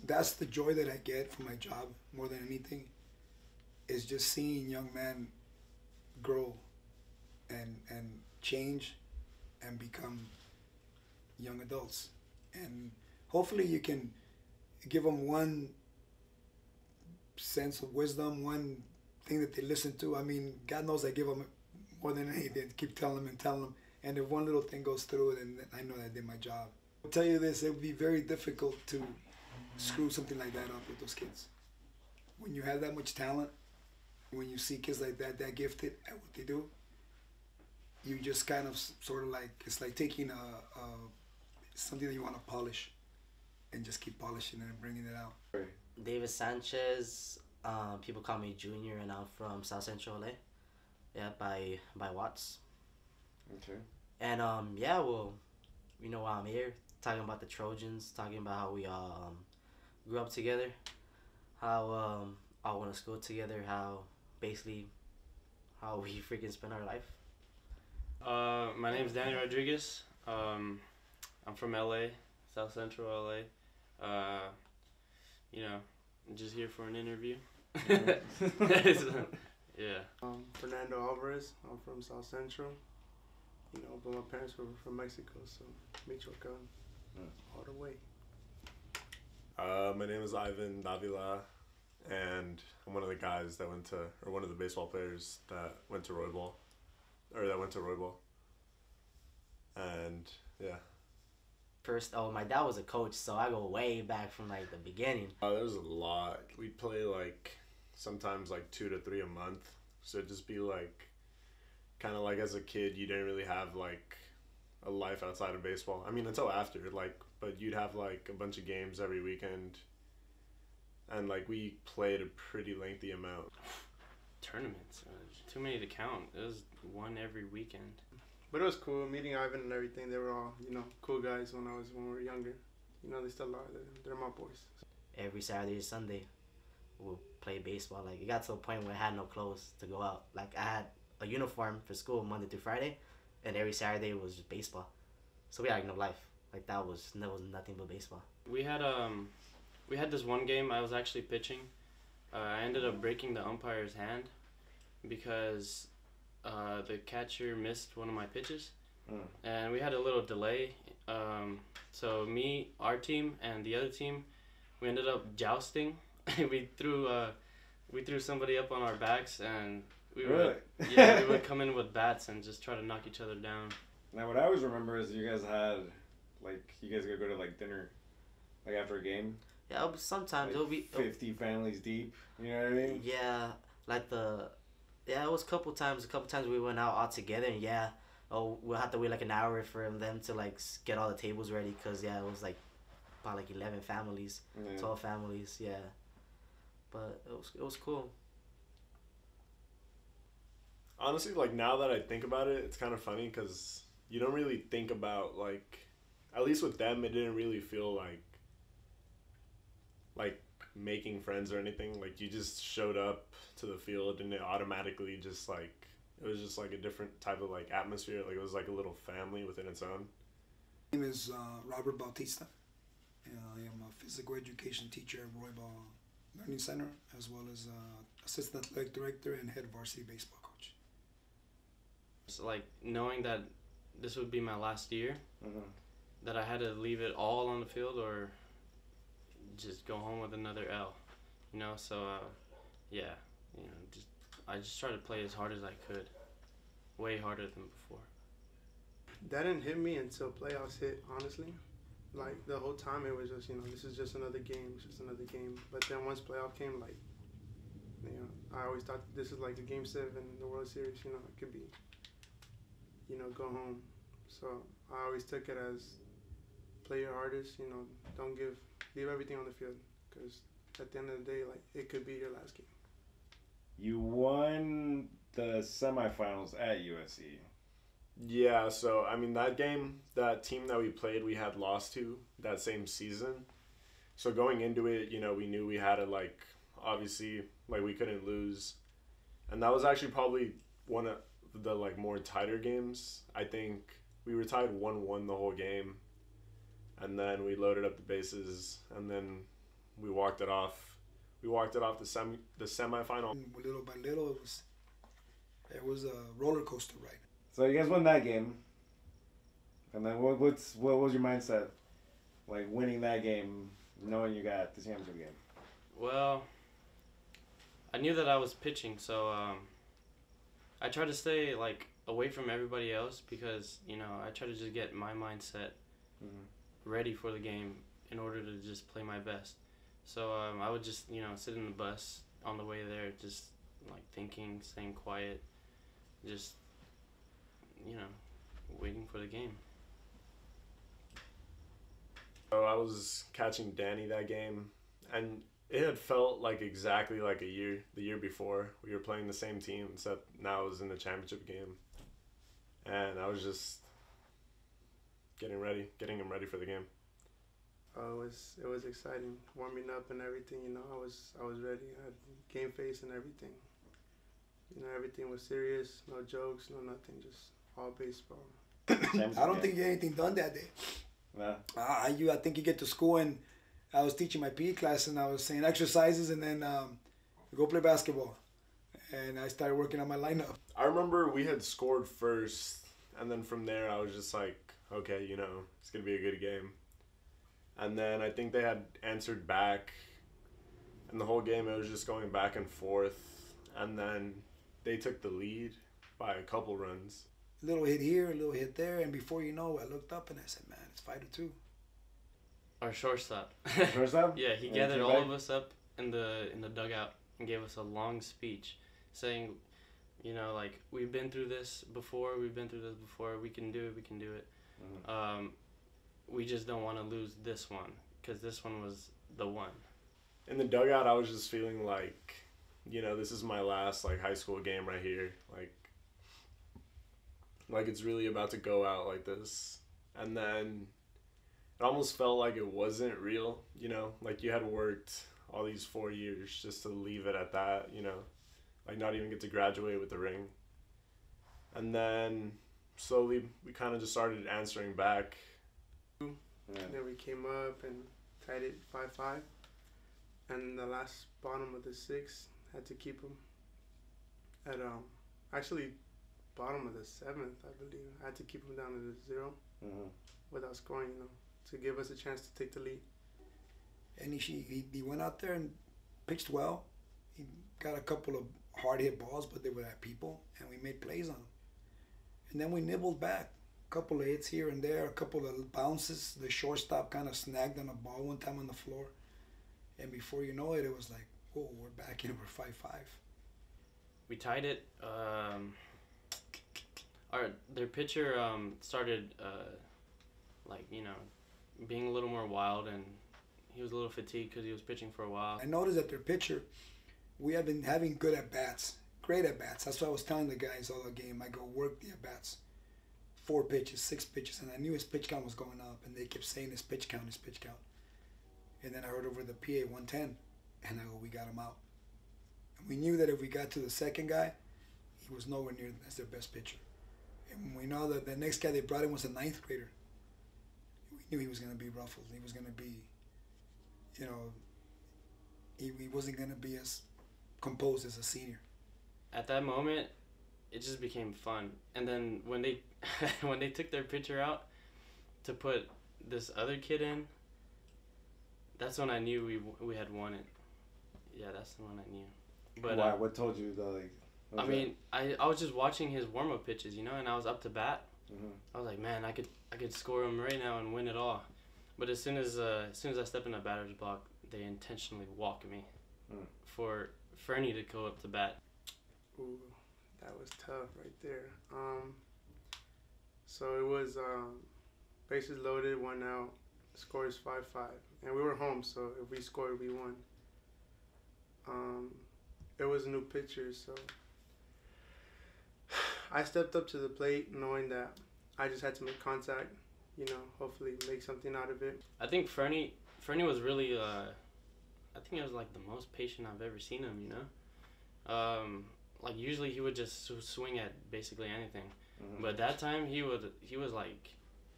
that's the joy that I get from my job more than anything. Is just seeing young men grow and change and become young adults, and hopefully you can give them one sense of wisdom, one thing that they listen to. I mean, God knows I give them more than anything. Keep telling them and telling them, and if one little thing goes through, then I know that I did my job. I'll tell you this: it would be very difficult to screw something like that up with those kids. When you have that much talent, when you see kids like that gifted at what they do, you just kind of sort of like, it's like taking a something that you want to polish and just keep polishing it and bringing it out. David Sanchez, people call me Junior, and I'm from South Central LA. Yeah, by Watts. Okay. And yeah, well, you know why I'm here, talking about the Trojans, talking about how we all grew up together, how all went to school together, how basically how we freaking spent our life. My name's Danny Rodriguez. I'm from LA, South Central LA. You know, I'm just here for an interview. Yeah. Fernando Alvarez. I'm from South Central. You know, but my parents were from Mexico, so Michoacan, all the way. My name is Ivan Davila, and I'm one of the guys that went to, or one of the baseball players that went to Roybal, and yeah. First, my dad was a coach, so I go way back from like the beginning. There was a lot. We'd play like sometimes like 2 to 3 a month. So it'd just be like, kind of like as a kid, you didn't really have like a life outside of baseball. I mean, until after, like, but you'd have like a bunch of games every weekend. And like we played a pretty lengthy amount. Tournaments, too many to count. It was one every weekend. But it was cool meeting Ivan and everything. They were all, you know, cool guys when we were younger. You know, they still are. They're my boys. Every Saturday or Sunday, we'll play baseball. Like, it got to a point where I had no clothes to go out. Like, I had a uniform for school Monday through Friday, and every Saturday was just baseball. So we had like no life. Like, that was nothing but baseball. We had this one game I was actually pitching. I ended up breaking the umpire's hand because the catcher missed one of my pitches, and we had a little delay. So me, our team, and the other team, we ended up jousting. we threw somebody up on our backs, and we would come in with bats and just try to knock each other down. Now, what I always remember is you guys had, like, you guys could go to like dinner, like after a game. Yeah, sometimes like it'll be 50 families deep. You know what I mean? Yeah, like it was a couple times we went out all together, and yeah, we'll have to wait like an hour for them to like get all the tables ready, cause yeah, it was like about like 11 families, 12 families, yeah. But it was cool. Honestly, like now that I think about it, it's kind of funny because you don't really think about, like, at least with them, it didn't really feel like making friends or anything. Like, you just showed up to the field and it automatically just like, it was just like a different type of like atmosphere. Like, it was like a little family within its own. My name is Robert Bautista. I am a physical education teacher at Roybal Learning Center, as well as assistant athletic director and head varsity baseball coach. It's like knowing that this would be my last year, that I had to leave it all on the field or just go home with another L, you know. So yeah, you know, I just tried to play as hard as I could, way harder than before. That didn't hit me until playoffs hit, honestly. Like, the whole time it was just, you know, this is just another game, it's just another game. But then once playoff came, like, you know, I always thought this is like a Game 7 in the World Series, you know, it could be, you know, go home. So I always took it as play your hardest, you know, leave everything on the field. Because at the end of the day, like, it could be your last game. You won the semifinals at USC. Yeah, so I mean that team that we played, we had lost to that same season. So going into it, you know, we knew we had to, like, obviously, like, we couldn't lose. And that was actually probably one of the, like, more tighter games. I think we were tied 1-1 the whole game. And then we loaded up the bases, and then we walked it off. We walked it off the semifinal. And little by little, it was a roller coaster ride. So you guys won that game, and then what was your mindset, like winning that game, knowing you got the championship game? Well, I knew that I was pitching, so I tried to stay like away from everybody else because I try to just get my mindset ready for the game in order to just play my best. So I would just sit in the bus on the way there, just like thinking, staying quiet, just waiting for the game. So I was catching Danny that game, and it had felt like exactly like the year before. We were playing the same team, except now it was in the championship game. And I was just getting him ready for the game. It was exciting, warming up and everything. I was ready. I had game face and everything. Everything was serious, no jokes, no nothing, just all baseball. I don't think you had anything done that day. No. I think you get to school and I was teaching my PE class and I was saying exercises and then go play basketball. And I started working on my lineup. I remember we had scored first, and then from there I was just like, okay, it's going to be a good game. And then I think they had answered back, and the whole game it was just going back and forth. And then they took the lead by a couple runs. A little hit here, a little hit there, and before you know, I looked up and I said, "Man, it's 5-2." Our shortstop. Shortstop? Yeah, he gathered all of us up in the dugout and gave us a long speech, saying, like we've been through this before. We can do it. Mm-hmm. We just don't want to lose this one because this one was the one. In the dugout, I was just feeling like, this is my last like high school game right here. Like it's really about to go out like this. And then it almost felt like it wasn't real, like you had worked all these 4 years just to leave it at that, like not even get to graduate with the ring. And then slowly we kind of just started answering back. Yeah. And then we came up and tied it 5-5. And the last bottom of the sixth had to keep them at actually bottom of the seventh, I believe. I had to keep them down to 0 without scoring, to give us a chance to take the lead. And he went out there and pitched well. He got a couple of hard hit balls, but they were at people, and we made plays on them. And then we nibbled back. A couple of hits here and there, a couple of bounces. The shortstop kind of snagged on a ball one time on the floor. And before you know it, it was like, whoa, we're back in, we're 5-5. We tied it. Their pitcher started being a little more wild, and he was a little fatigued because he was pitching for a while. I noticed that their pitcher, we have been having good at-bats, great at-bats. That's what I was telling the guys all the game. I go work the at-bats, 4 pitches, 6 pitches, and I knew his pitch count was going up, and they kept saying his pitch count. And then I heard over the PA 110, and I go, we got him out. And we knew that if we got to the second guy, he was nowhere near as their best pitcher. And we know that the next guy they brought in was a 9th grader. We knew he was going to be ruffled. He was going to be, he wasn't going to be as composed as a senior. At that moment, it just became fun. And then when they when they took their pitcher out to put this other kid in, that's when I knew we had won it. Yeah, that's the one I knew. But why? What told you I was just watching his warm up pitches, and I was up to bat. Mm-hmm. I was like, man, I could score him right now and win it all. But as soon as I step in the batter's block, they intentionally walk me for Fernie to go up to bat. Ooh, that was tough right there. So it was bases loaded, 1 out, scores 5-5, and we were home. So if we scored, we won. It was a new pitcher, so I stepped up to the plate knowing that I just had to make contact, hopefully make something out of it. I think Fernie was really, I think it was like the most patient I've ever seen him, Like usually he would just swing at basically anything. Mm-hmm. But that time he was like,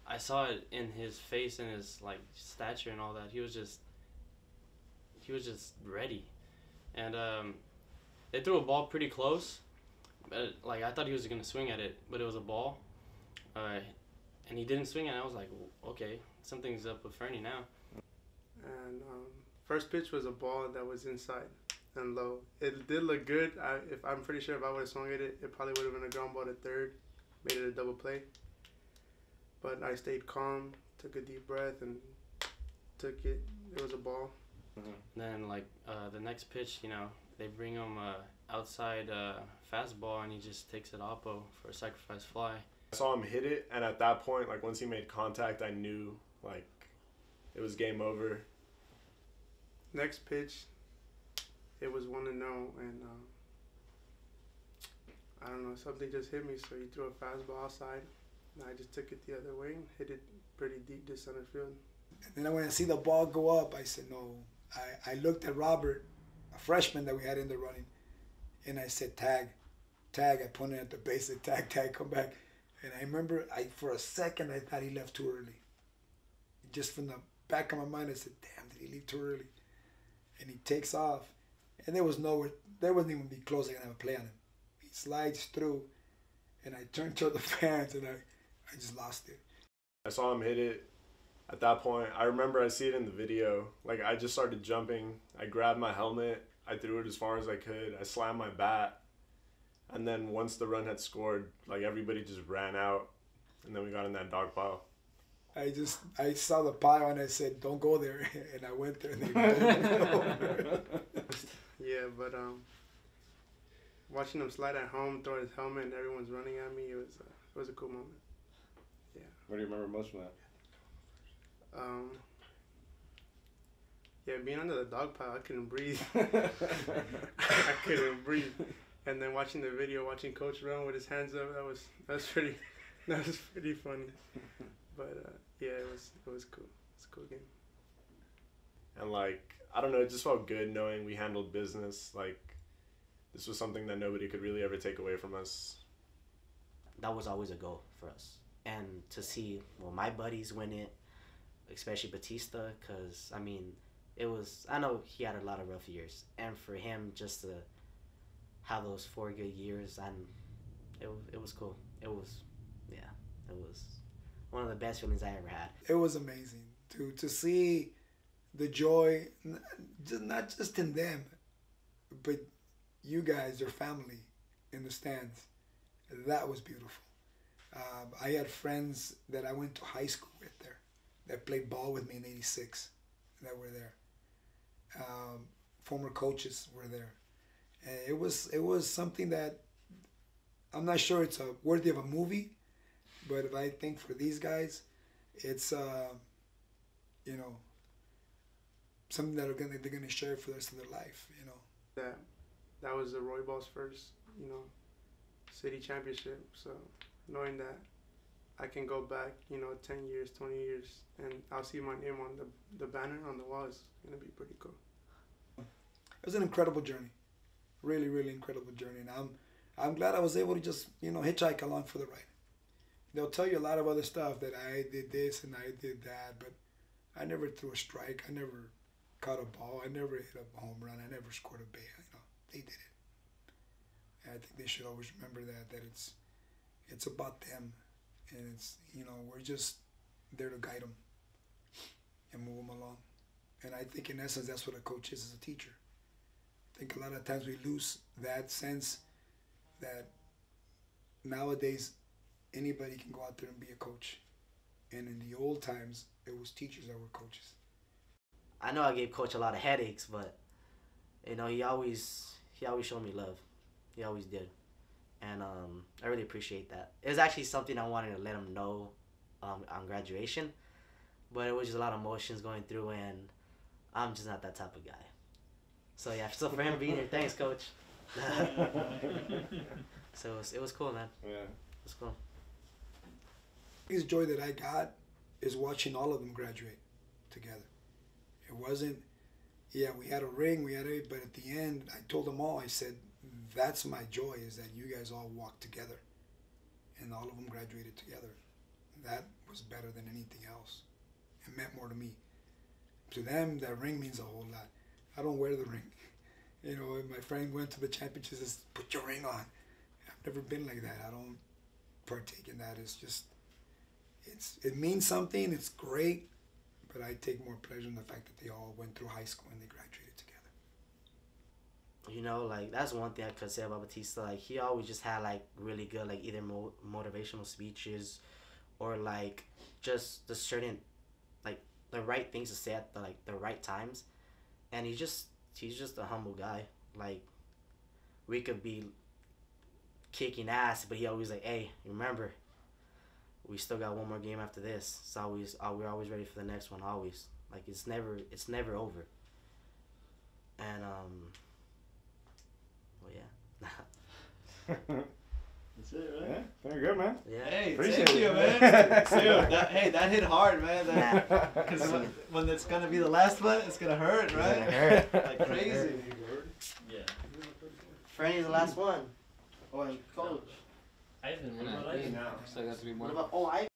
I saw it in his face and his like stature and all that. He was just he was just ready. And they threw a ball pretty close, but like I thought he was gonna swing at it, but it was a ball, and he didn't swing, and I was like, okay, something's up with Fernie now. And first pitch was a ball that was inside and low. It did look good. I'm pretty sure if I would have swung at it, it probably would have been a ground ball to third, made it a double play. But I stayed calm, took a deep breath, and took it. It was a ball. Then like the next pitch, you know, they bring him outside fastball, and he just takes it oppo for a sacrifice fly. I saw him hit it, and at that point, like once he made contact, I knew like it was game over. Next pitch, it was 1-0, and I don't know, something just hit me, so he threw a fastball outside, and I just took it the other way and hit it pretty deep to center field. And then when I see the ball go up, I said, no. I looked at Robert, a freshman that we had in the running, and I said, tag. I pointed at the base, said, tag, come back. And I remember, for a second, I thought he left too early. Just from the back of my mind, I said, damn, did he leave too early? And he takes off, and there wasn't even be close. I can have a play on him. He slides through, and I turned to the fans, and I just lost it. I saw him hit it. At that point, I remember I see it in the video. Like I just started jumping. I grabbed my helmet. I threw it as far as I could. I slammed my bat, and then once the run had scored, like everybody just ran out, and then we got in that dog pile. I saw the pile and I said, don't go there. And I went there and they told me. Yeah, but watching him slide at home, throw his helmet, and everyone's running at me, it was a cool moment. Yeah. What do you remember most from that? Yeah, being under the dog pile, I couldn't breathe. I couldn't breathe. And then watching the video, watching Coach run with his hands up, that was pretty funny. But yeah, it was cool. It's a cool game. And like, I don't know, it just felt good knowing we handled business. Like, this was something that nobody could really ever take away from us. That was always a goal for us. And to see, my buddies win it, especially Batista, because, I mean, I know he had a lot of rough years. And for him just to have those 4 good years, it was cool. It was one of the best feelings I ever had. It was amazing to see the joy, not just in them, but you guys, your family, in the stands. That was beautiful. I had friends that I went to high school with there that played ball with me in '86 that were there. Former coaches were there. And it was something that I'm not sure it's worthy of a movie, but if I think for these guys, it's something that they're gonna share for the rest of their life. That was the Roy Ball's first city championship. So knowing that I can go back 10 years, 20 years, and I'll see my name on the banner on the wall is gonna be pretty cool. It was an incredible journey, really, really incredible journey, and I'm glad I was able to just hitchhike along for the ride. They'll tell you a lot of other stuff that I did this and I did that, but I never threw a strike. I never caught a ball. I never hit a home run. I never scored a base. They did it. And I think they should always remember that it's about them, and it's we're just there to guide them and move them along. And I think in essence that's what a coach is as a teacher. I think a lot of times we lose that sense that nowadays anybody can go out there and be a coach. And in the old times, it was teachers that were coaches. I know I gave Coach a lot of headaches, but he always showed me love. He always did. And I really appreciate that. It was actually something I wanted to let him know on graduation, but it was just a lot of emotions going through, and I'm just not that type of guy. So yeah, so for him being here, thanks, Coach. So it was cool, man. Yeah. It was cool. The biggest joy that I got is watching all of them graduate together. It wasn't, we had a ring, but at the end, I told them all, I said, that's my joy, is that you guys all walked together and all of them graduated together. That was better than anything else. It meant more to me. To them, that ring means a whole lot. I don't wear the ring. You know, if my friend went to the championships, says, put your ring on. I've never been like that. I don't partake in that. It's just, it means something. It's great, but I take more pleasure in the fact that they all went through high school and they graduated together. You know, like, that's one thing I could say about Batista. Like, he always just had, like, really good, like, either motivational speeches or, like, just the certain, like, the right things to say at the, like, the right times. And he's just a humble guy. Like, we could be kicking ass, but he always like, hey, remember, we still got one more game after this. It's always, we're always ready for the next one, always. Like, it's never over. And, well, yeah. That's it, right? Yeah, very good, man. Yeah. Hey, Appreciate thank you, it. man. Dude, that hit hard, man. Because when it's gonna be the last one, it's gonna hurt, right? It's gonna Like crazy. Yeah. Franny's the last one. Oh, and Coach. Ivan, what And about I think Ivan? so I got to be more. What about, oh, I